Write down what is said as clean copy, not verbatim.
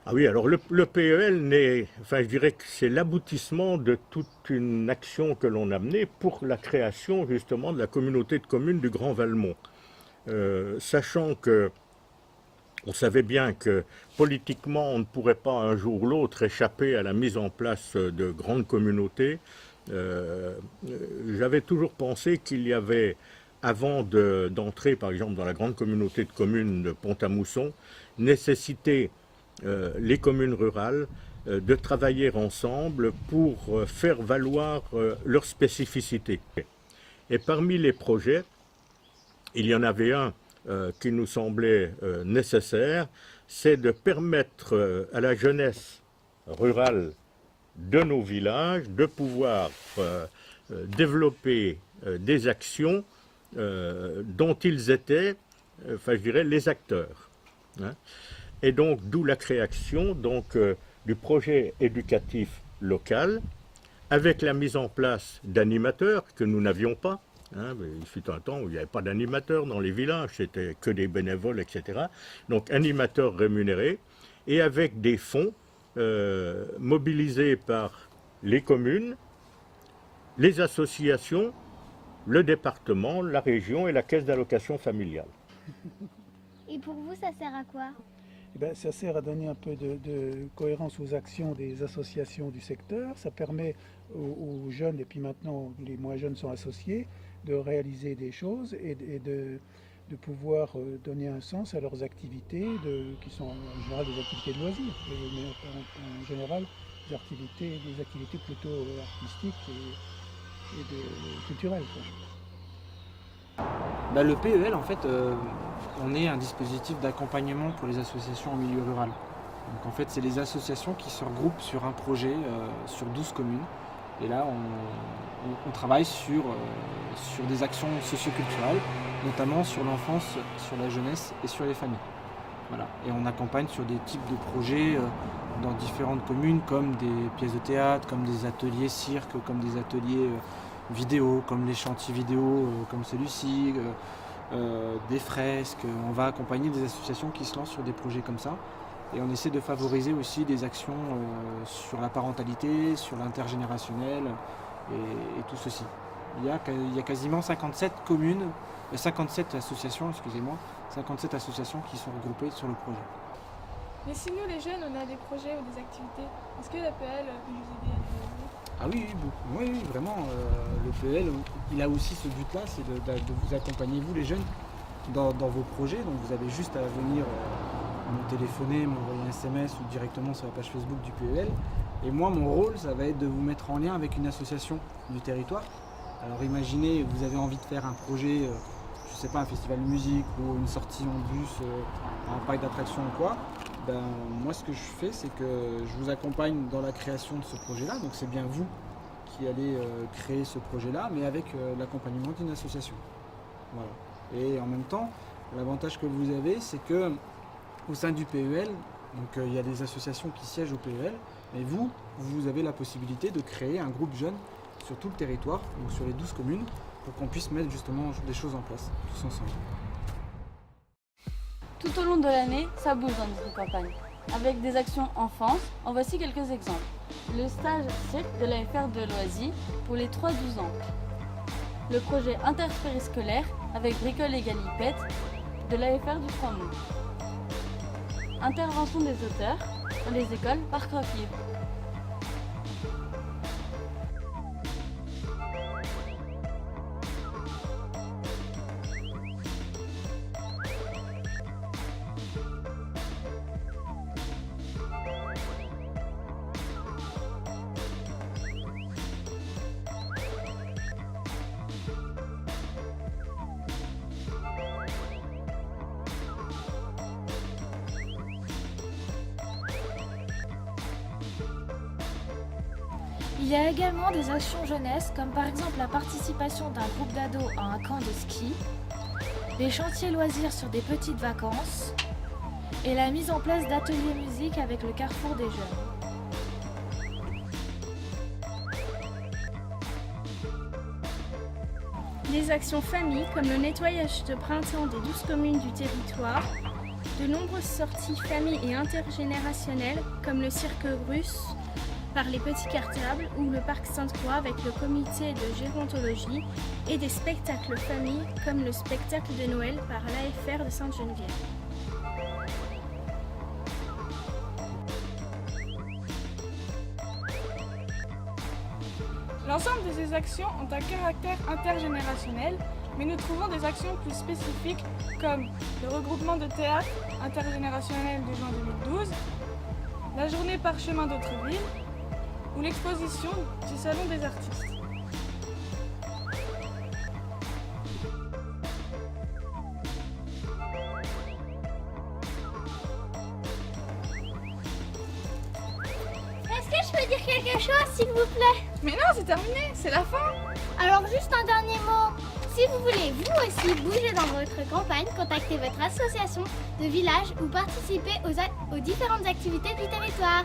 Ah oui, alors le PEL enfin je dirais que c'est l'aboutissement de toute une action que l'on a menée pour la création justement de la communauté de communes du Grand Valmont. Sachant que on savait bien que politiquement on ne pourrait pas un jour ou l'autre échapper à la mise en place de grandes communautés, euh, j'avais toujours pensé qu'il y avait, avant d'entrer par exemple dans la grande communauté de communes de Pont-à-Mousson, nécessité les communes rurales de travailler ensemble pour faire valoir leurs spécificités. Et parmi les projets, il y en avait un qui nous semblait nécessaire, c'est de permettre à la jeunesse rurale de nos villages de pouvoir développer des actions dont ils étaient, enfin je dirais, les acteurs. Hein. Et donc, d'où la création du projet éducatif local, avec la mise en place d'animateurs que nous n'avions pas. Hein, il fut un temps où il n'y avait pas d'animateurs dans les villages, c'était que des bénévoles, etc. Donc, animateurs rémunérés, et avec des fonds mobilisés par les communes, les associations, le département, la région et la caisse d'allocation familiale. Et pour vous, ça sert à quoi? Eh ben, ça sert à donner un peu de cohérence aux actions des associations du secteur. Ça permet aux jeunes, et puis maintenant les moins jeunes sont associés, de réaliser des choses et de pouvoir donner un sens à leurs activités, qui sont en général des activités de loisirs, mais en général des activités plutôt artistiques et culturelles, quoi. Bah, le PEL, en fait, on est un dispositif d'accompagnement pour les associations en milieu rural. Donc en fait, c'est les associations qui se regroupent sur un projet sur 12 communes. Et là, on travaille sur des actions socioculturelles, notamment sur l'enfance, sur la jeunesse et sur les familles. Voilà. Et on accompagne sur des types de projets dans différentes communes, comme des pièces de théâtre, comme des ateliers cirque, comme des ateliers vidéo, comme les chantiers vidéo, comme celui-ci, des fresques. On va accompagner des associations qui se lancent sur des projets comme ça. Et on essaie de favoriser aussi des actions sur la parentalité, sur l'intergénérationnel et tout ceci. Il y a quasiment 57 communes, 57 associations, excusez-moi, 57 associations qui sont regroupées sur le projet. Mais si nous, les jeunes, on a des projets ou des activités, est-ce que l'APL peut nous aider à les réaliser? Ah oui, oui, vraiment, le PEL, il a aussi ce but-là, c'est de vous accompagner, vous les jeunes, dans vos projets. Donc vous avez juste à venir me téléphoner, m'envoyer un SMS ou directement sur la page Facebook du PEL. Et moi, mon rôle, ça va être de vous mettre en lien avec une association du territoire. Alors imaginez, vous avez envie de faire un projet, je sais pas, un festival de musique ou une sortie en bus, un parc d'attractions ou quoi. Ben, moi, ce que je fais, c'est que je vous accompagne dans la création de ce projet-là. Donc c'est bien vous qui allez créer ce projet-là, mais avec l'accompagnement d'une association. Voilà. Et en même temps, l'avantage que vous avez, c'est que au sein du PEL, donc il y a des associations qui siègent au PEL, mais vous avez la possibilité de créer un groupe jeune sur tout le territoire, donc sur les 12 communes, pour qu'on puisse mettre justement des choses en place, tous ensemble. Tout au long de l'année, ça bouge dans notre campagne. Avec des actions enfance, en voici quelques exemples. Le stage cirque de l'AFR de Loisy pour les 3-12 ans. Le projet interscolaire avec Bricole et Galipette de l'AFR du Trois-Monts. Intervention des auteurs dans les écoles par croque-livre. Il y a également des actions jeunesse, comme par exemple la participation d'un groupe d'ados à un camp de ski, les chantiers loisirs sur des petites vacances et la mise en place d'ateliers musique avec le Carrefour des jeunes. Des actions famille comme le nettoyage de printemps des 12 communes du territoire de nombreuses sorties famille et intergénérationnelles comme le cirque russe par les petits cartables ou le parc Sainte-Croix avec le comité de gérontologie et des spectacles famille comme le spectacle de Noël par l'AFR de Sainte-Geneviève. L'ensemble de ces actions ont un caractère intergénérationnel, mais nous trouvons des actions plus spécifiques comme le regroupement de théâtre intergénérationnel de juin 2012, la journée parchemin d'Autreville ou l'exposition du Salon des artistes. Est-ce que je peux dire quelque chose, s'il vous plaît? Mais non, c'est terminé, c'est la fin. Alors juste un dernier mot. Si vous voulez vous aussi bouger dans votre campagne, contactez votre association de village ou participez aux différentes activités du territoire.